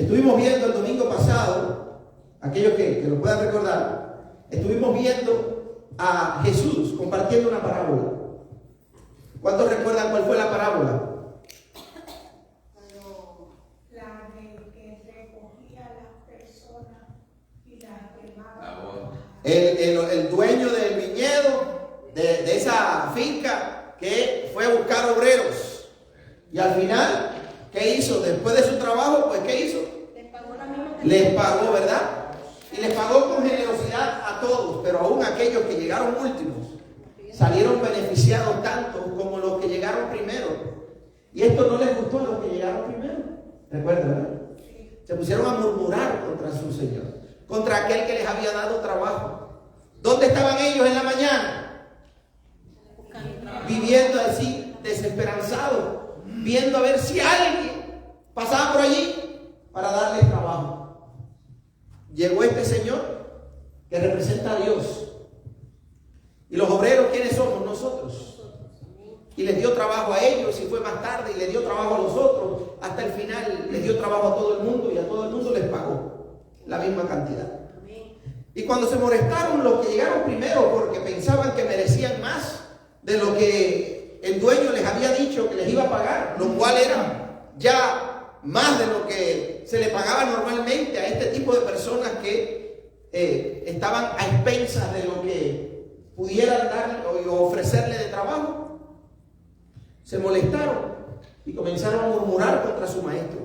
Estuvimos viendo el domingo pasado, aquellos que lo puedan recordar, estuvimos viendo a Jesús compartiendo una parábola. ¿Cuántos recuerdan cuál fue la parábola? La de que recogía a las personas y las quemaba. El dueño del viñedo, de esa finca, que fue a buscar obreros. Y al final, ¿qué hizo? Después de su trabajo, pues ¿qué hizo? Les pagó, ¿verdad? Y les pagó con generosidad a todos, pero aún aquellos que llegaron últimos salieron beneficiados tanto como los que llegaron primero. Y esto no les gustó a los que llegaron primero. ¿Recuerdan, verdad? Se pusieron a murmurar contra su Señor, contra aquel que les había dado trabajo. ¿Dónde estaban ellos en la mañana? Viviendo así, desesperanzados, viendo a ver si alguien pasaba por allí para darle trabajo. Llegó este señor que representa a Dios. Y los obreros, ¿quiénes somos? Nosotros. Y les dio trabajo a ellos y fue más tarde y les dio trabajo a los otros. Hasta el final les dio trabajo a todo el mundo y a todo el mundo les pagó la misma cantidad. Y cuando se molestaron los que llegaron primero porque pensaban que merecían más de lo que el dueño les había dicho que les iba a pagar, lo cual era ya más de lo que se le pagaba normalmente a este tipo de personas que estaban a expensas de lo que pudieran darle o ofrecerle de trabajo. Se molestaron y comenzaron a murmurar contra su maestro.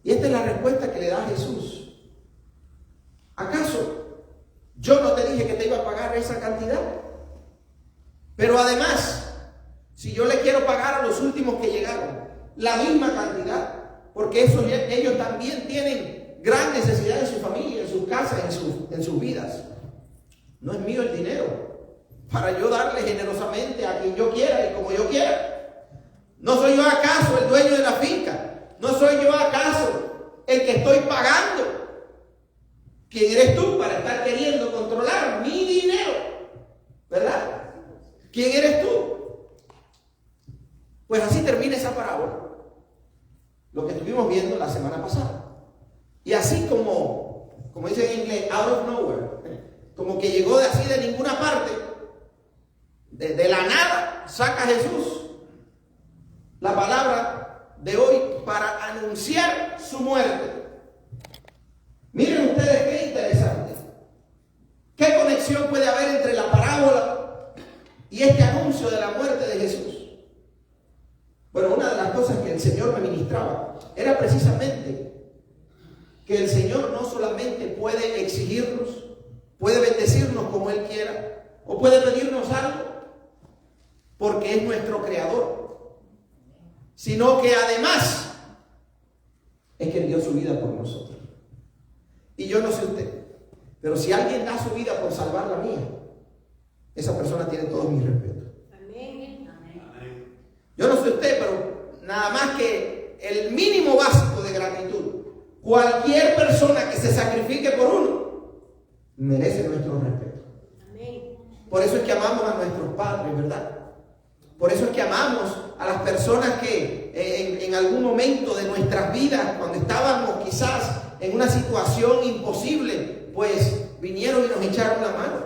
Y esta es la respuesta que le da Jesús. ¿Acaso yo no te dije que te iba a pagar esa cantidad? Pero además, si yo le quiero pagar a los últimos que llegaron la misma cantidad, porque ellos también tienen gran necesidad en su familia, en sus casas, en sus vidas. No es mío el dinero para yo darle generosamente a quien yo quiera y como yo quiera. ¿No soy yo acaso el dueño de la finca? ¿No soy yo acaso el que estoy pagando? ¿Quién eres tú para estar queriendo controlar mi dinero? ¿Verdad? ¿Quién eres tú? Pues así termina esa parábola. Lo que estuvimos viendo la semana pasada. Y así como dice en inglés, out of nowhere, como que llegó de así de ninguna parte, de la nada, saca Jesús la palabra de hoy para anunciar su muerte. Miren ustedes qué interesante. ¿Qué conexión puede haber entre la parábola y este anuncio de la muerte de Jesús? Bueno, una de las cosas que el Señor me ministraba era precisamente que el Señor no solamente puede exigirnos, puede bendecirnos como Él quiera, o puede pedirnos algo, porque es nuestro Creador, sino que además es que Él dio su vida por nosotros. Y yo no sé usted, pero si alguien da su vida por salvar la mía, esa persona tiene todo mi respeto. Yo no sé usted, pero nada más que el mínimo básico de gratitud. Cualquier persona que se sacrifique por uno merece nuestro respeto. Por eso es que amamos a nuestros padres, ¿verdad? Por eso es que amamos a las personas que en algún momento de nuestras vidas, cuando estábamos quizás en una situación imposible, pues vinieron y nos echaron la mano.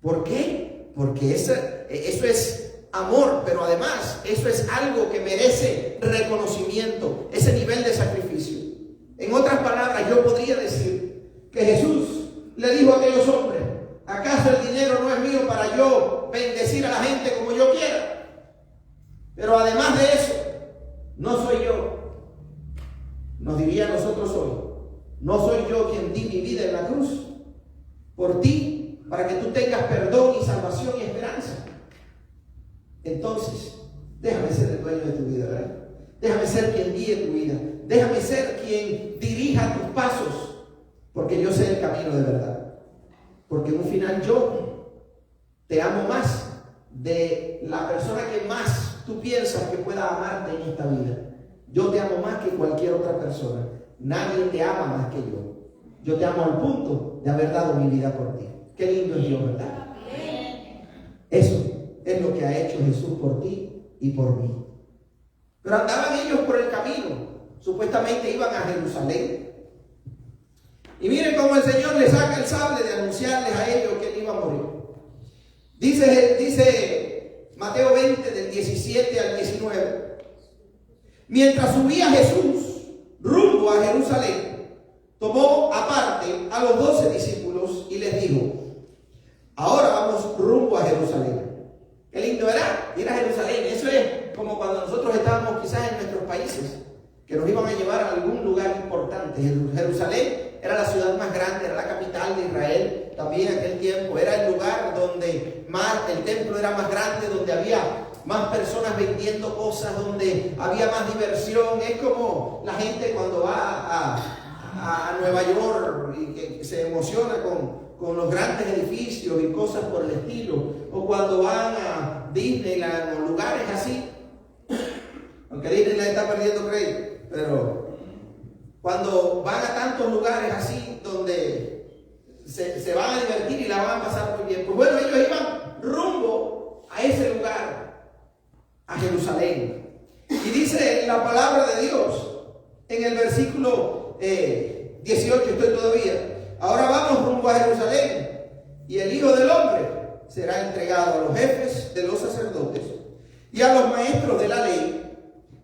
¿Por qué? Porque eso es amor, pero además eso es algo que merece reconocimiento, ese nivel de sacrificio. En otras palabras, yo podría decir que Jesús le dijo a aquellos hombres: ¿acaso el dinero no es mío para yo bendecir a la gente como yo quiera? Pero además de eso, no soy yo, nos diría a nosotros hoy, no soy yo quien di mi vida en la cruz por ti, para que tú tengas perdón y salvación y esperanza. Entonces, déjame ser el dueño de tu vida, ¿verdad? Déjame ser quien guíe tu vida. Déjame ser quien dirija tus pasos, porque yo sé el camino de verdad. Porque en un final yo te amo más de la persona que más tú piensas que pueda amarte en esta vida. Yo te amo más que cualquier otra persona. Nadie te ama más que yo. Yo te amo al punto de haber dado mi vida por ti. Qué lindo es Dios, ¿verdad? Eso es lo que ha hecho Jesús por ti y por mí. Pero andaban ellos por el camino, supuestamente iban a Jerusalén. Y miren cómo el Señor le saca el sable de anunciarles a ellos que él iba a morir. Dice Mateo 20 del 17 al 19. Mientras subía Jesús rumbo a Jerusalén, tomó aparte a los 12 discípulos y les dijo: ahora vamos rumbo a Jerusalén. Qué lindo era ir a Jerusalén. Eso es como cuando nosotros estábamos quizás en nuestros países, que nos iban a llevar a algún lugar importante. Jerusalén era la ciudad más grande, era la capital de Israel también en aquel tiempo. Era el lugar donde el templo era más grande, donde había más personas vendiendo cosas, donde había más diversión. Es como la gente cuando va a Nueva York y que se emociona con los grandes edificios y cosas por el estilo, o cuando van a Disneyland o lugares así, aunque Disneyland está perdiendo crédito, pero cuando van a tantos lugares así donde se van a divertir y la van a pasar muy bien, pues bueno, ellos iban rumbo a ese lugar, a Jerusalén. Y dice la palabra de Dios en el versículo 18, estoy todavía: ahora vamos rumbo a Jerusalén, y el Hijo del Hombre será entregado a los jefes de los sacerdotes y a los maestros de la ley.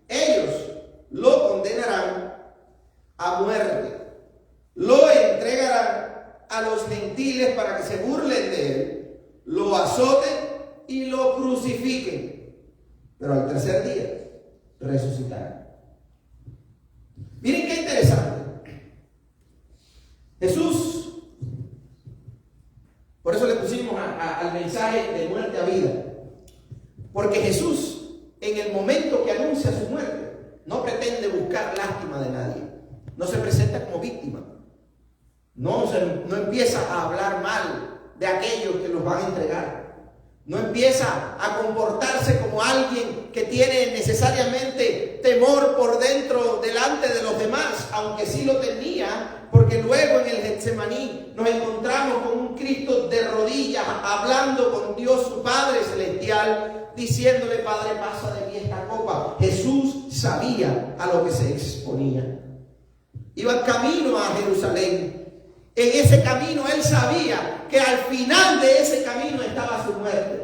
Ellos lo condenarán a muerte, lo entregarán a los gentiles para que se burlen de él, lo azoten y lo crucifiquen, pero al tercer día resucitará. Miren qué interesante. Jesús, por eso le pusimos al mensaje de muerte a vida, porque Jesús, en el momento que anuncia su muerte, no pretende buscar lástima de nadie, no se presenta como víctima, no empieza a hablar mal de aquellos que los van a entregar, no empieza a comportarse como alguien que tiene necesariamente temor por dentro delante de los demás, aunque sí lo tenía. Porque luego en el Getsemaní nos encontramos con un Cristo de rodillas hablando con Dios su Padre Celestial, diciéndole: Padre, pasa de mí esta copa. Jesús sabía a lo que se exponía. Iba camino a Jerusalén. En ese camino él sabía que al final de ese camino estaba su muerte.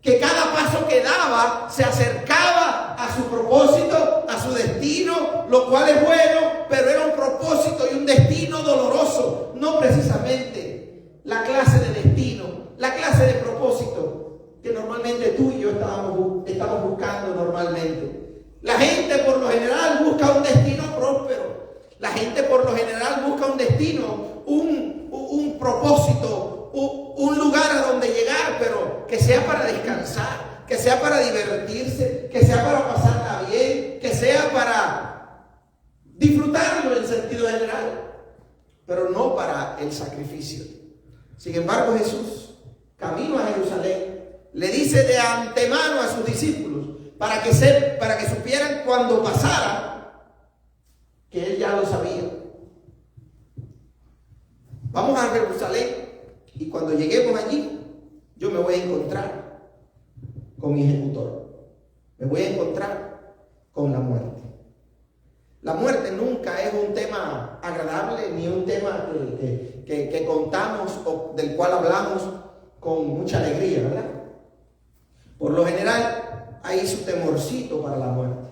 Que cada paso que daba se acercaba a su propósito, a su destino, lo cual es bueno, pero era un propósito y un destino doloroso, no precisamente la clase de destino, la clase de propósito que normalmente tú y yo estamos buscando normalmente. La gente por lo general busca un destino próspero, la gente por lo general busca un destino, un propósito, un lugar a donde llegar, pero que sea para descansar, que sea para divertirse, que sea para pasarla bien, que sea para disfrutarlo en sentido general, pero no para el sacrificio. Sin embargo, Jesús, camino a Jerusalén, le dice de antemano a sus discípulos, para que supieran cuando pasara, que él ya lo sabía. Vamos a Jerusalén. Y cuando lleguemos allí, yo me voy a encontrar con mi ejecutor. Me voy a encontrar con la muerte. La muerte nunca es un tema agradable, ni un tema que contamos o del cual hablamos con mucha alegría, ¿verdad? Por lo general, hay su temorcito para la muerte,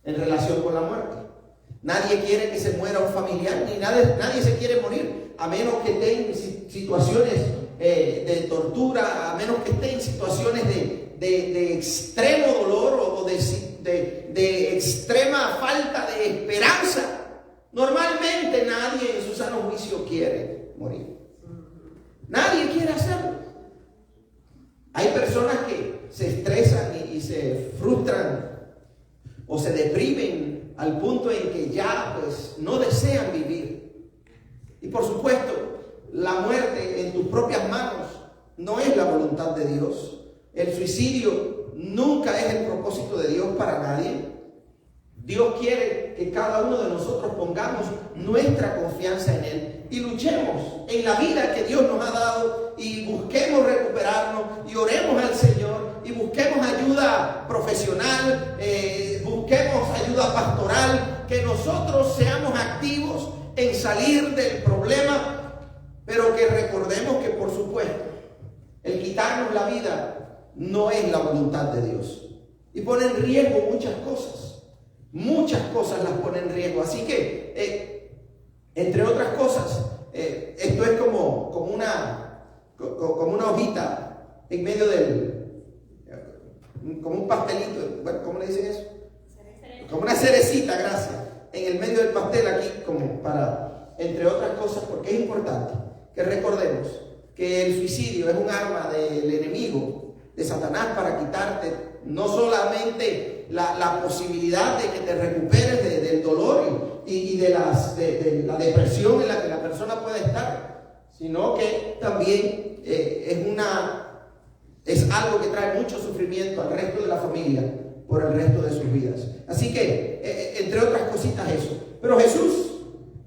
en relación con la muerte. Nadie quiere que se muera un familiar, ni nadie se quiere morir, a menos que esté en situaciones de tortura, a menos que esté en situaciones de extremo dolor o de extrema falta de esperanza. Normalmente nadie en su sano juicio quiere morir. Nadie quiere hacerlo. Hay personas que se estresan y se frustran o se deprimen al punto en que ya pues no desean vivir. Y por supuesto, la muerte en tus propias manos no es la voluntad de Dios. El suicidio nunca es el propósito de Dios para nadie. Dios quiere que cada uno de nosotros pongamos nuestra confianza en Él y luchemos en la vida que Dios nos ha dado y busquemos recuperarnos y oremos al Señor y busquemos ayuda profesional, busquemos ayuda pastoral que nosotros seamos activos en salir del problema, pero que recordemos que, por supuesto, el quitarnos la vida no es la voluntad de Dios. Y pone en riesgo muchas cosas. Muchas cosas las pone en riesgo. Así que, entre otras cosas, esto es como una hojita en medio como un pastelito. Bueno, ¿cómo le dicen eso? Como una cerecita, gracias. En el medio del pastel aquí, como para, entre otras cosas, porque es importante que recordemos que el suicidio es un arma del enemigo, de Satanás, para quitarte no solamente la posibilidad de que te recuperes del dolor y de la depresión en la que la persona puede estar, sino que también es algo que trae mucho sufrimiento al resto de la familia por el resto de sus vidas. Así que, entre otras cositas, eso. Pero Jesús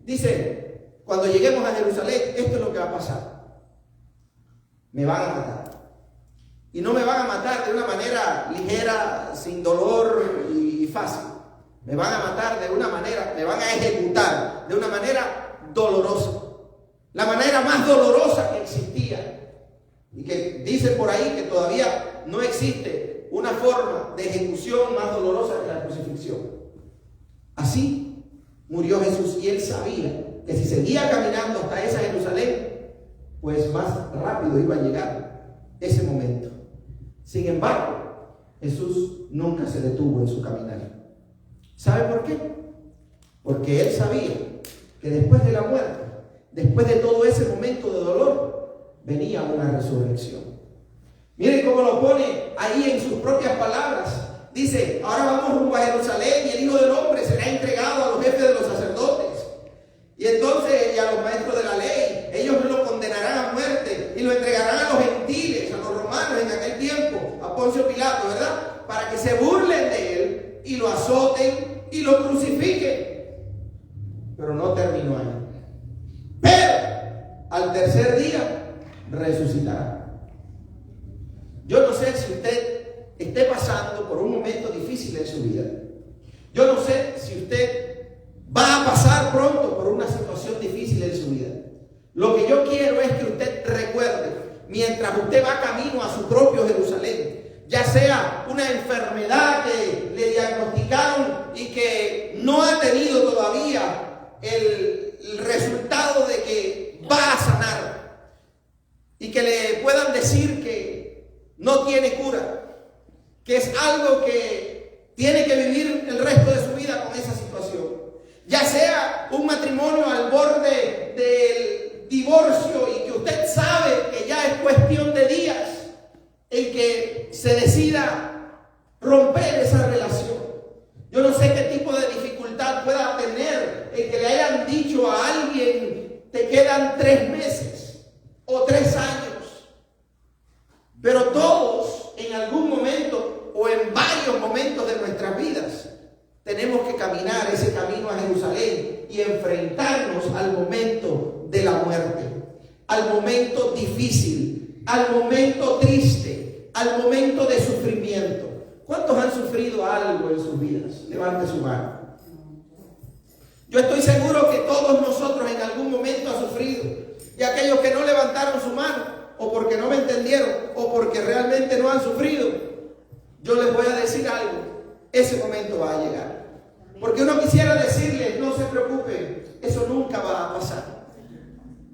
dice, cuando lleguemos a Jerusalén, esto es lo que va a pasar. Me van a matar. Y no me van a matar de una manera ligera, sin dolor y fácil. Me van a matar de una manera, me van a ejecutar de una manera dolorosa. La manera más dolorosa que existía. Y que dicen por ahí que todavía no existe una forma de ejecución más dolorosa que la crucifixión. Así murió Jesús, y él sabía que si seguía caminando hasta esa Jerusalén, pues más rápido iba a llegar ese momento. Sin embargo, Jesús nunca se detuvo en su caminar. ¿Sabe por qué? Porque él sabía que después de la muerte, después de todo ese momento de dolor, venía una resurrección. Miren cómo lo pone ahí en sus propias palabras. Dice, ahora vamos rumbo a Jerusalén y el Hijo del Hombre será entregado a los jefes de los sacerdotes y entonces a los maestros de la ley. Ellos lo condenarán a muerte y lo entregarán a los gentiles, a los romanos en aquel tiempo, a Poncio Pilato, ¿verdad? Para que se burlen de él y lo azoten y lo crucifiquen. Pero no terminó ahí. Pero al tercer día resucitará. Yo no sé si usted esté pasando por un momento difícil en su vida. Yo no sé si usted va a pasar pronto por una situación difícil en su vida. Lo que yo quiero es que usted recuerde, mientras usted va camino a su propio Jerusalén, ya sea una enfermedad que le diagnosticaron y que no ha tenido todavía el resultado de que va a sanar, y que le puedan decir que no tiene cura, que es algo que tiene que vivir el resto de su vida con esa situación. Ya sea un matrimonio al borde del divorcio y que usted sabe que ya es cuestión de días en que se decida romper esa relación. Yo no sé qué tipo de dificultad pueda tener el que le hayan dicho a alguien, te quedan 3 meses o 3 años. Pero todos en algún momento o en varios momentos de nuestras vidas tenemos que caminar ese camino a Jerusalén y enfrentarnos al momento de la muerte, al momento difícil, al momento triste, al momento de sufrimiento. ¿Cuántos han sufrido algo en sus vidas? Levante su mano. Yo estoy seguro que todos nosotros en algún momento hemos sufrido. Y aquellos que no levantaron su mano, o porque no me entendieron, o porque realmente no han sufrido, yo les voy a decir algo: ese momento va a llegar. Porque uno quisiera decirles, no se preocupen, eso nunca va a pasar.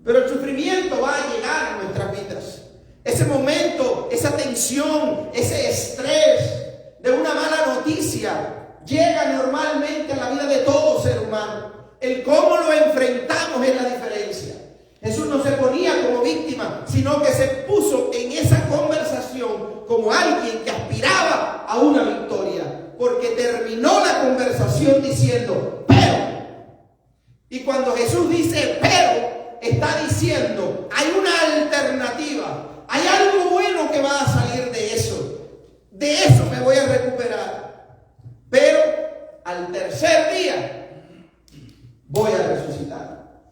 Pero el sufrimiento va a llegar a nuestras vidas. Ese momento, esa tensión, ese estrés de una mala noticia llega normalmente a la vida de todo ser humano. El cómo lo enfrentamos es la diferencia. Jesús no se ponía como víctima, sino que se puso en esa conversación como alguien que aspiraba a una victoria, porque terminó la conversación diciendo, pero. Y cuando Jesús dice pero, está diciendo, hay una alternativa, hay algo bueno que va a salir de eso me voy a recuperar, pero al tercer día voy a resucitar.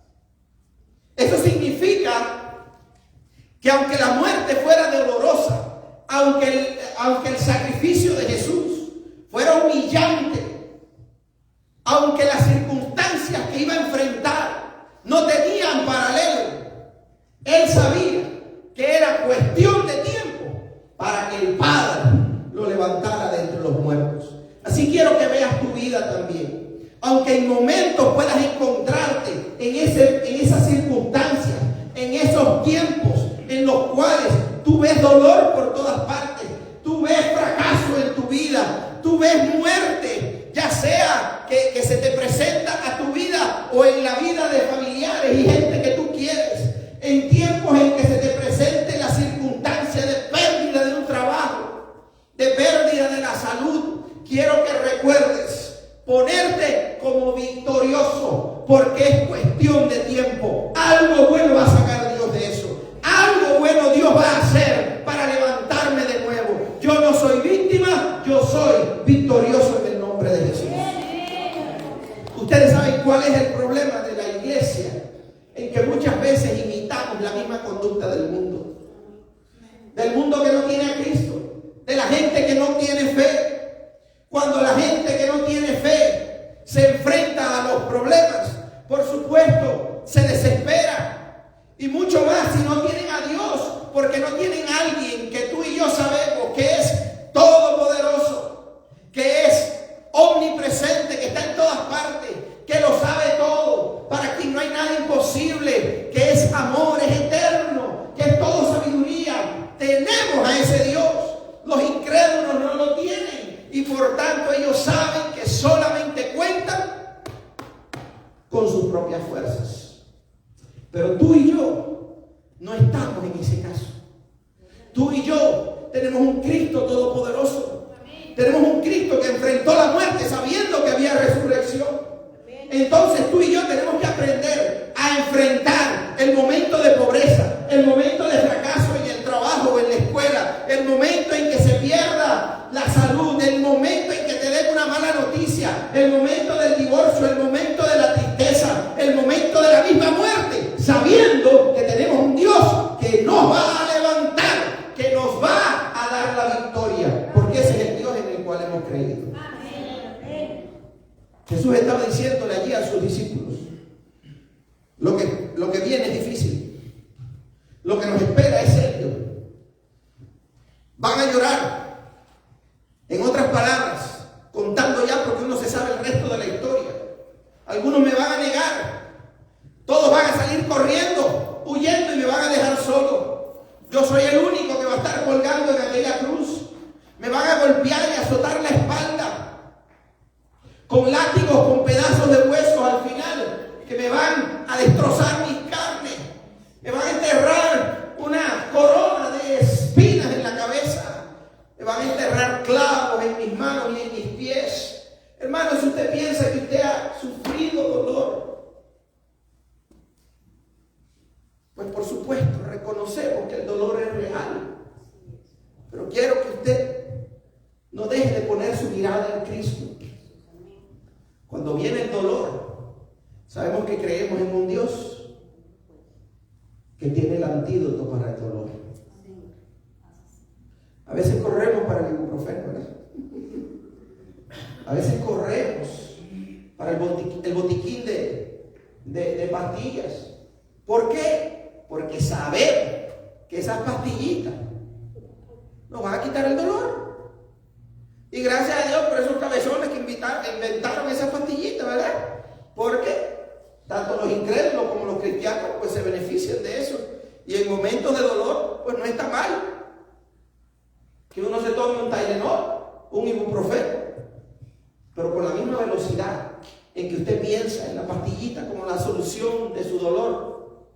Eso significa que aunque la muerte fuera dolorosa, aunque el sacrificio de Jesús fuera humillante, aunque las circunstancias que iba a enfrentar no tenían paralelo, él sabía que era cuestión de tiempo para que el Padre lo levantara de entre los muertos. Así quiero que veas tu vida también. Aunque en momentos puedas encontrarte en esas circunstancias, en esos tiempos en los cuales tú ves dolor por todas partes, tú ves fracaso en tu vida, tú ves muerte, ya sea que se te presenta a tu vida o en la vida de familiares y gente que tú quieres. En tiempos en que se te presente la circunstancia de pérdida de un trabajo, de pérdida de la salud, quiero que recuerdes ponerte como victorioso, porque es cuestión de tiempo. Algo bueno va a sacar Dios de eso. Algo bueno Dios va a hacer para levantarme de nuevo. Yo no soy víctima, yo soy victorioso en el nombre de Jesús. Ustedes saben cuál es el problema de la iglesia, en que muchas veces imitamos la misma conducta del mundo que no tiene a Cristo, de la gente que no tiene fe. Cuando la gente que no tiene fe se enfrenta a los problemas, por supuesto, se desespera. Y mucho más si no tienen a Dios, porque no tienen a alguien que tú y yo sabemos que es todopoderoso, que es omnipresente, que está en todas partes, que lo sabe todo, para quien no hay nada imposible, que es amor, es eterno, que es todo sabiduría. Tenemos a ese Dios. Los incrédulos no lo tienen y por tanto ellos saben que solamente cuentan con sus propias fuerzas. Pero tú y yo no estamos en ese caso. Tú y yo tenemos un Cristo todopoderoso. Tenemos un Cristo que enfrentó la muerte sabiendo que había resurrección. Entonces tú y yo tenemos que aprender a enfrentar el momento de pobreza, el momento de fracaso en el trabajo o en la escuela, el momento en que se pierda la salud, el momento en que te den una mala noticia, el momento del divorcio, el momento de la tristeza, el momento de la misma muerte, sabiendo que tenemos un Dios que nos va a levantar, que nos va a dar la victoria, porque ese es el Dios en el cual hemos creído. Jesús estaba diciéndole allí a sus discípulos, lo que viene es difícil, lo que nos espera es serio. Van a llorar. En otras palabras, contando ya porque uno se sabe el resto de la historia, algunos me van a negar, todos van a salir corriendo, huyendo y me van a dejar solo. Yo soy el único que va a estar colgando en aquella cruz. Me van a golpear y azotar la espalda con látigos, con pedazos de huesos al final, que me van a destrozar mis carnes. Me van a enterrar una corona de espinas en la cabeza. Me van a enterrar clavos en mis manos y en mis pies. Hermano, si usted piensa que usted ha sufrido dolor, pues por supuesto reconocemos que el dolor es real. Pero quiero que usted no deje de poner su mirada en Cristo. Cuando viene el dolor, sabemos que creemos en un Dios que tiene el antídoto para el dolor. A veces corremos para el ibuprofeno, ¿verdad? A veces corremos para el botiquín de pastillas. ¿Por qué? Porque sabemos que esas pastillitas nos van a quitar el dolor. Y gracias a Dios por esos cabezones que inventaron esas pastillitas, ¿verdad? Porque tanto los incrédulos como los cristianos pues se benefician de eso. Y en momentos de dolor pues no está mal que uno se tome un Tylenol, un ibuprofeno, pero con la misma velocidad en que usted piensa en la pastillita como la solución de su dolor,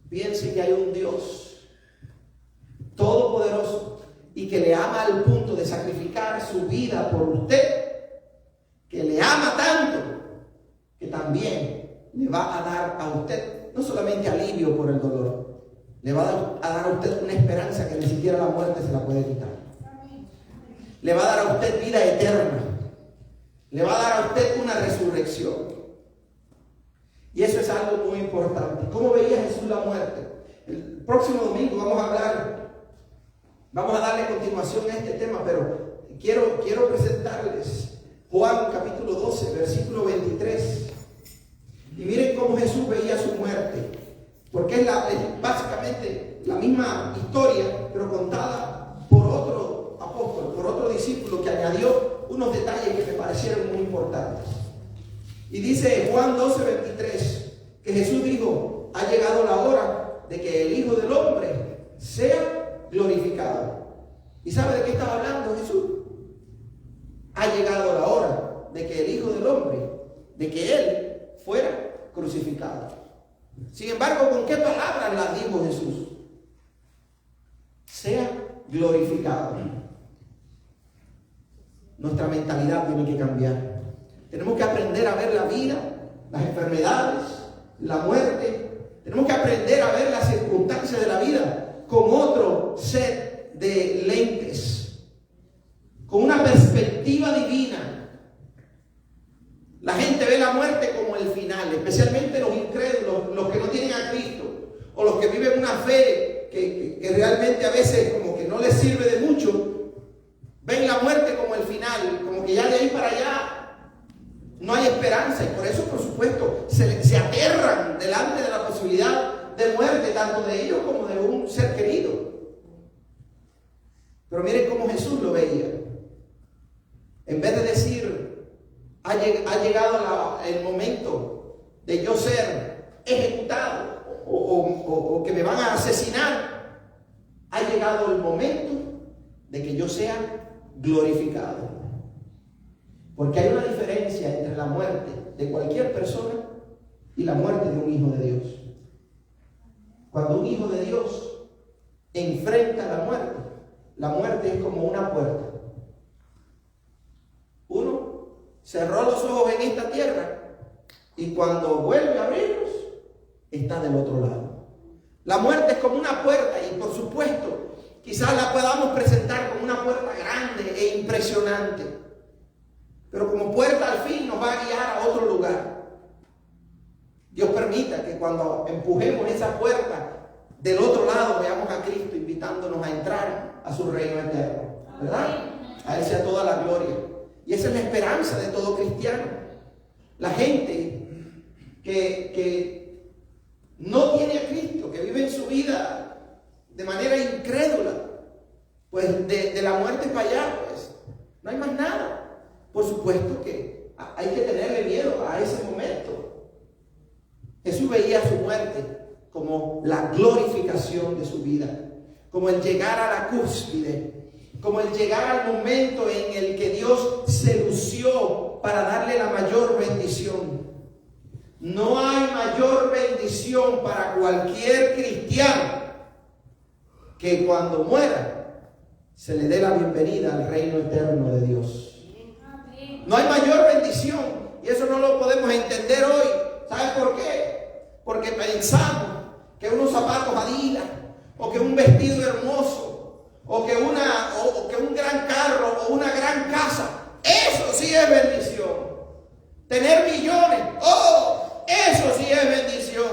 piense que hay un Dios todopoderoso y que le ama al punto de sacrificar su vida por usted, que le ama tanto que también le va a dar a usted no solamente alivio por el dolor, le va a dar a usted una esperanza que ni siquiera la muerte se la puede quitar. Le va a dar a usted vida eterna, le va a dar a usted una resurrección. Y eso es algo muy importante. ¿Cómo veía Jesús la muerte? El próximo domingo vamos a darle continuación a este tema, pero quiero presentarles Juan capítulo 12, versículo 23. Y miren cómo Jesús veía su muerte. Porque es básicamente la misma historia, pero contada por otro apóstol, por otro discípulo que añadió unos detalles que me parecieron muy importantes. Y dice Juan 12, 23, que Jesús dijo: ha llegado la hora de que el Hijo del Hombre sea glorificado. ¿Y sabe de qué estaba hablando Jesús? Ha llegado la hora de que el Hijo del Hombre, de que Él fuera crucificado. Sin embargo, ¿con qué palabras las dijo Jesús? Sea glorificado. Nuestra mentalidad tiene que cambiar. Tenemos que aprender a ver la vida, las enfermedades, la muerte. Tenemos que aprender a ver las circunstancias de la vida con otro set de lentes, con una perspectiva divina. La gente ve la muerte como el final, especialmente los incrédulos, los que no tienen a Cristo, o los que viven una fe que realmente a veces como que no les sirve de mucho. Ven la muerte como el final, como que ya de ahí para allá no hay esperanza, y por eso, por supuesto, se aterran delante de la posibilidad de muerte, tanto de ellos como de un ser querido. Pero miren cómo Jesús lo veía. En vez de decir: ha llegado el momento de yo ser ejecutado o que me van a asesinar, ha llegado el momento de que yo sea glorificado. Porque hay una diferencia entre la muerte de cualquier persona y la muerte de un hijo de Dios. Cuando un hijo de Dios enfrenta la muerte es como una puerta. Uno cerró los ojos en esta tierra y cuando vuelve a abrirlos, está del otro lado. La muerte es como una puerta, y por supuesto, quizás la podamos presentar como una puerta grande e impresionante, pero como puerta al fin nos va a guiar a otro lugar. Dios permita que cuando empujemos esa puerta, del otro lado veamos a Cristo invitándonos a entrar a su reino eterno, ¿verdad? A Él sea toda la gloria. Y esa es la esperanza de todo cristiano. La gente que no tiene a Cristo, que vive en su vida de manera incrédula, pues de la muerte para allá, pues no hay más nada. Por supuesto que hay que tenerle miedo a ese momento. Jesús veía su muerte como la glorificación de su vida, como el llegar a la cúspide, como el llegar al momento en el que Dios se lució para darle la mayor bendición. No hay mayor bendición para cualquier cristiano que cuando muera se le dé la bienvenida al reino eterno de Dios. No hay mayor bendición, y eso no lo podemos entender hoy. ¿Sabes por qué? Porque pensamos que unos zapatos Adidas, o que un vestido hermoso, o que un gran carro o una gran casa, eso sí es bendición. Tener millones, eso sí es bendición.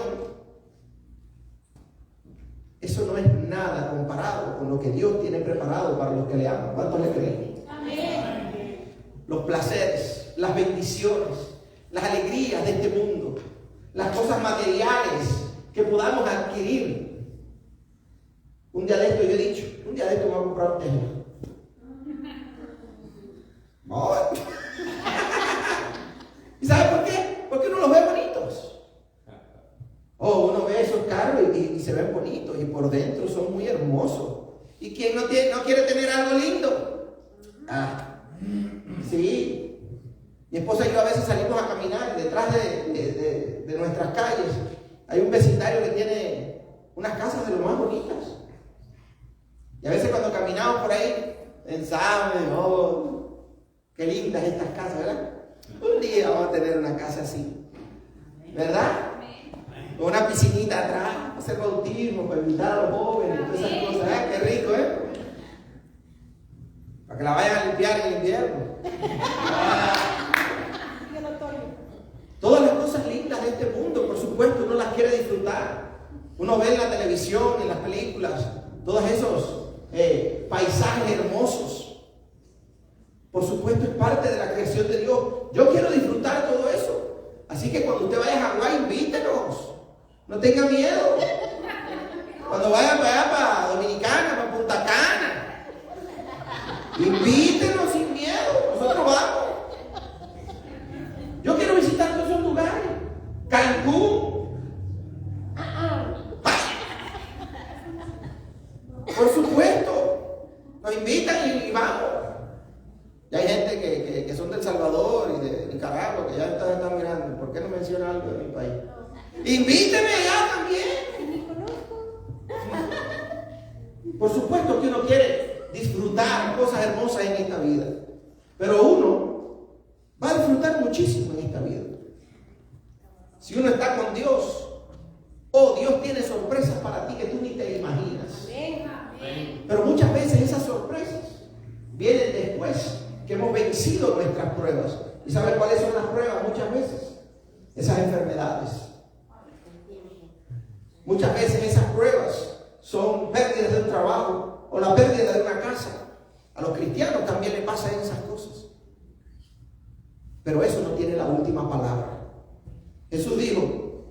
Eso no es nada comparado con lo que Dios tiene preparado para los que le aman. ¿Cuántos le creen? Amén. Los placeres, las bendiciones, las alegrías de este mundo, las cosas materiales que podamos adquirir. Un día de esto yo he dicho, un día de esto me voy a comprar un Tesla. No. ¿Y sabe por qué? Porque uno los ve bonitos. Uno ve esos carros y se ven bonitos, y por dentro son muy hermosos. ¿Y quién no quiere tener algo lindo? Sí. Mi esposa y yo a veces salimos a caminar detrás de nuestras calles. Hay un vecindario que tiene unas casas de lo más bonitas. Y a veces cuando caminamos por ahí, pensamos, qué lindas estas casas, ¿verdad? Un día vamos a tener una casa así, ¿verdad? Con una piscinita atrás, hacer bautismo, para invitar a los jóvenes, todas esas cosas. Qué rico, para que la vayan a limpiar en el invierno. Todas las cosas lindas de este mundo, por supuesto, uno las quiere disfrutar. Uno ve en la televisión, en las películas, todos esos paisajes hermosos. Por supuesto, es parte de la creación de Dios. Yo quiero disfrutar todo eso. Así que cuando usted vaya a Hawái, invítenos. No tenga miedo. Cuando vaya para allá, para Dominicana, para Punta Cana, invítenos sin miedo. Nosotros vamos. Yo quiero visitar todos esos lugares. Cancún. Por supuesto. Nos invitan y vamos. Ya hay gente que son de El Salvador y de Nicaragua que ya están mirando. ¿Por qué no menciona algo de mi país? Invíteme allá también. Por supuesto que uno quiere disfrutar cosas hermosas en esta vida. Pero uno va a disfrutar muchísimo en esta vida. Si uno está con Dios, Dios tiene sorpresas para ti que tú ni te imaginas. Pero muchas veces esas sorpresas vienen después que hemos vencido nuestras pruebas. ¿Y saben cuáles son las pruebas muchas veces? Esas enfermedades. Muchas veces esas pruebas son pérdidas de un trabajo o la pérdida de una casa. A los cristianos también les pasan esas cosas. Pero eso no tiene la última palabra. Jesús dijo,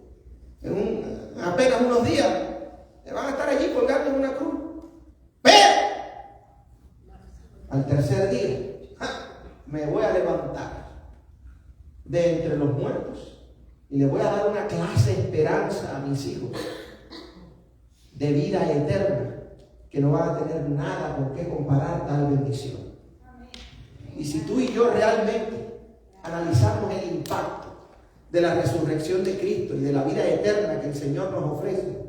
en apenas unos días, van a estar allí colgando en una cruz. Pero al tercer día, me voy a levantar de entre los muertos y le voy a dar una clase de esperanza a mis hijos de vida eterna, que no van a tener nada con qué comparar tal bendición. Y si tú y yo realmente analizamos el impacto de la resurrección de Cristo y de la vida eterna que el Señor nos ofrece,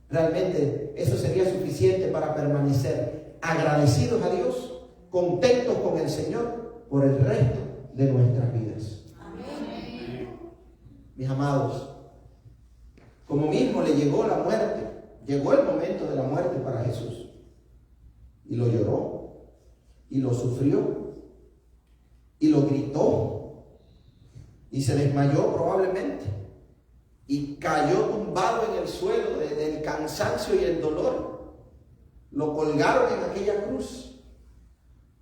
realmente eso sería suficiente para permanecer agradecidos a Dios, contentos con el Señor por el resto de nuestras vidas. Amén. Mis amados, como mismo le llegó la muerte, llegó el momento de la muerte para Jesús, y lo lloró, y lo sufrió, y lo gritó, y se desmayó probablemente, y cayó tumbado en el suelo del cansancio y el dolor. Lo colgaron en aquella cruz.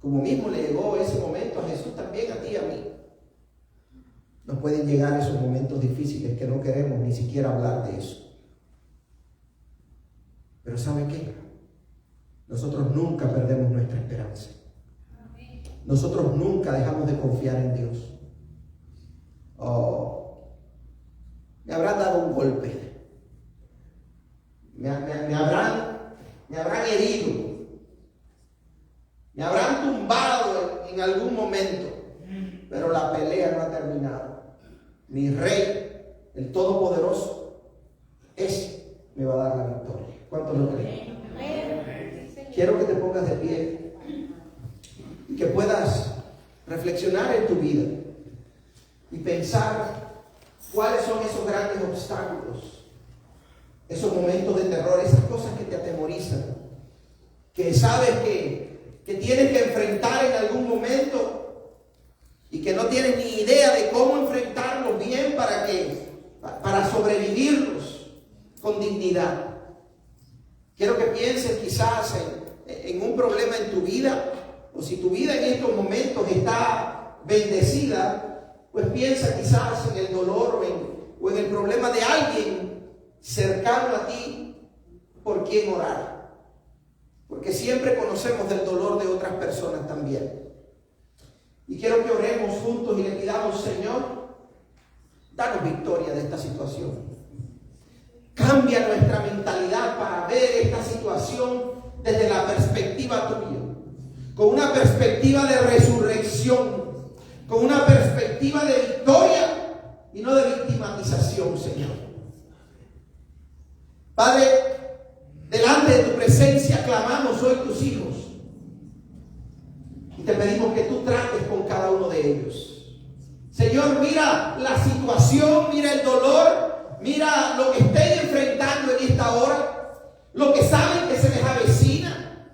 Como mismo le llegó ese momento a Jesús, también a ti y a mí. Nos pueden llegar esos momentos difíciles que no queremos ni siquiera hablar de eso. Pero ¿sabe qué? Nosotros nunca perdemos nuestra esperanza. Nosotros nunca dejamos de confiar en Dios. Me habrán dado un golpe. Me habrán herido. Me habrán tumbado en algún momento. Pero la pelea no ha terminado. Mi Rey, el Todopoderoso, ese me va a dar la victoria. ¿Cuántos lo creen? Quiero que te pongas de pie y que puedas reflexionar en tu vida y pensar cuáles son esos grandes obstáculos, esos momentos de terror, esas cosas que te atemorizan, que sabes que tienes que enfrentar en algún momento y que no tienes ni idea de cómo enfrentarlos bien para sobrevivirlos con dignidad. Quiero que pienses quizás en un problema en tu vida, o si tu vida en estos momentos está bendecida, pues piensa quizás en el dolor o en el problema de alguien cercano a ti por quien orar. Porque siempre conocemos del dolor de otras personas también. Y quiero que oremos juntos y le pidamos, Señor, danos victoria de esta situación. Cambia nuestra mentalidad para ver esta situación desde la perspectiva tuya, con una perspectiva de resurrección, con una perspectiva de victoria y no de victimización, Señor. Padre, delante de tu presencia clamamos hoy tus hijos y te pedimos que tú trates con cada uno de ellos. Señor, mira la situación, mira el dolor, mira lo que estén enfrentando en esta hora, lo que saben que se les avecina,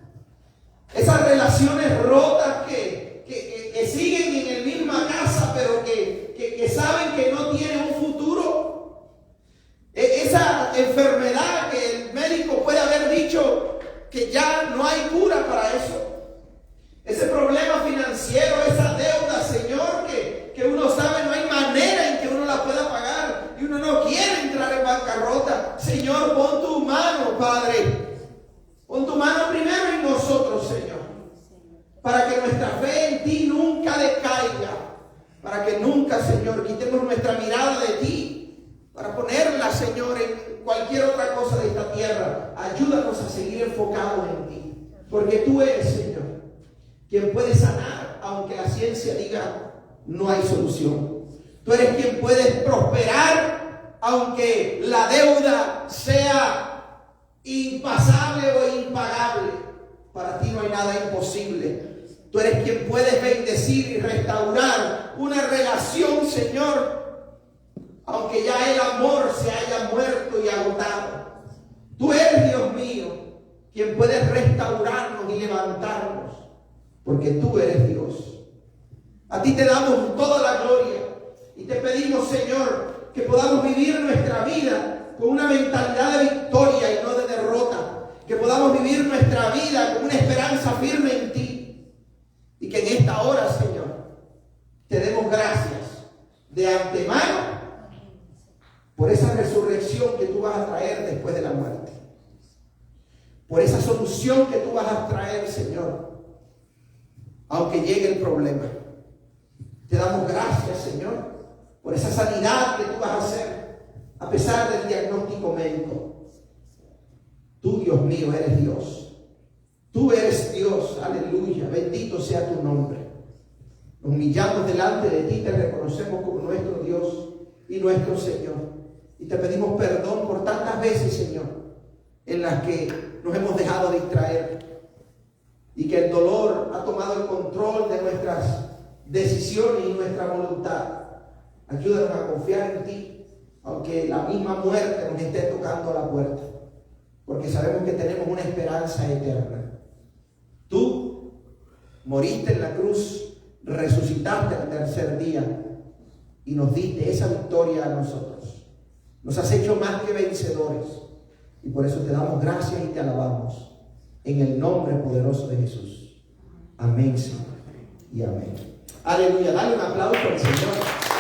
esas relaciones rotas que siguen en la misma casa, pero que saben que no tienen un futuro, esa enfermedad que el médico puede haber dicho que ya no hay cura para eso, ese problema financiero, Uno no quiere entrar en bancarrota. Señor, pon tu mano, Padre. Pon tu mano primero en nosotros, Señor. Para que nuestra fe en ti nunca decaiga. Para que nunca, Señor, quitemos nuestra mirada de ti. Para ponerla, Señor, en cualquier otra cosa de esta tierra. Ayúdanos a seguir enfocados en ti. Porque tú eres, Señor, quien puede sanar, aunque la ciencia diga no hay solución. Tú eres quien puede prosperar, aunque la deuda sea impasable o impagable. Para ti no hay nada imposible. Tú eres quien puedes bendecir y restaurar una relación, Señor, aunque ya el amor se haya muerto y agotado. Tú eres, Dios mío, quien puede restaurarnos y levantarnos, porque tú eres Dios. A ti te damos toda la gloria y te pedimos, Señor, que podamos vivir nuestra vida con una mentalidad de victoria y no de derrota. Que podamos vivir nuestra vida con una esperanza firme en ti. Y que en esta hora, Señor, te demos gracias de antemano por esa resurrección que tú vas a traer después de la muerte. Por esa solución que tú vas a traer, Señor, aunque llegue el problema. Te damos gracias, Señor, por esa sanidad que tú vas a hacer a pesar del diagnóstico médico. Tú, Dios mío, eres Dios. Tú eres Dios, aleluya, bendito sea tu nombre. Nos humillamos delante de ti, te reconocemos como nuestro Dios y nuestro Señor. Y te pedimos perdón por tantas veces, Señor, en las que nos hemos dejado distraer y que el dolor ha tomado el control de nuestras decisiones y nuestra voluntad. Ayúdanos a confiar en ti, aunque la misma muerte nos esté tocando a la puerta, porque sabemos que tenemos una esperanza eterna. Tú moriste en la cruz, resucitaste al tercer día y nos diste esa victoria a nosotros. Nos has hecho más que vencedores y por eso te damos gracias y te alabamos en el nombre poderoso de Jesús. Amén, Señor, y amén. Aleluya, dale un aplauso al Señor.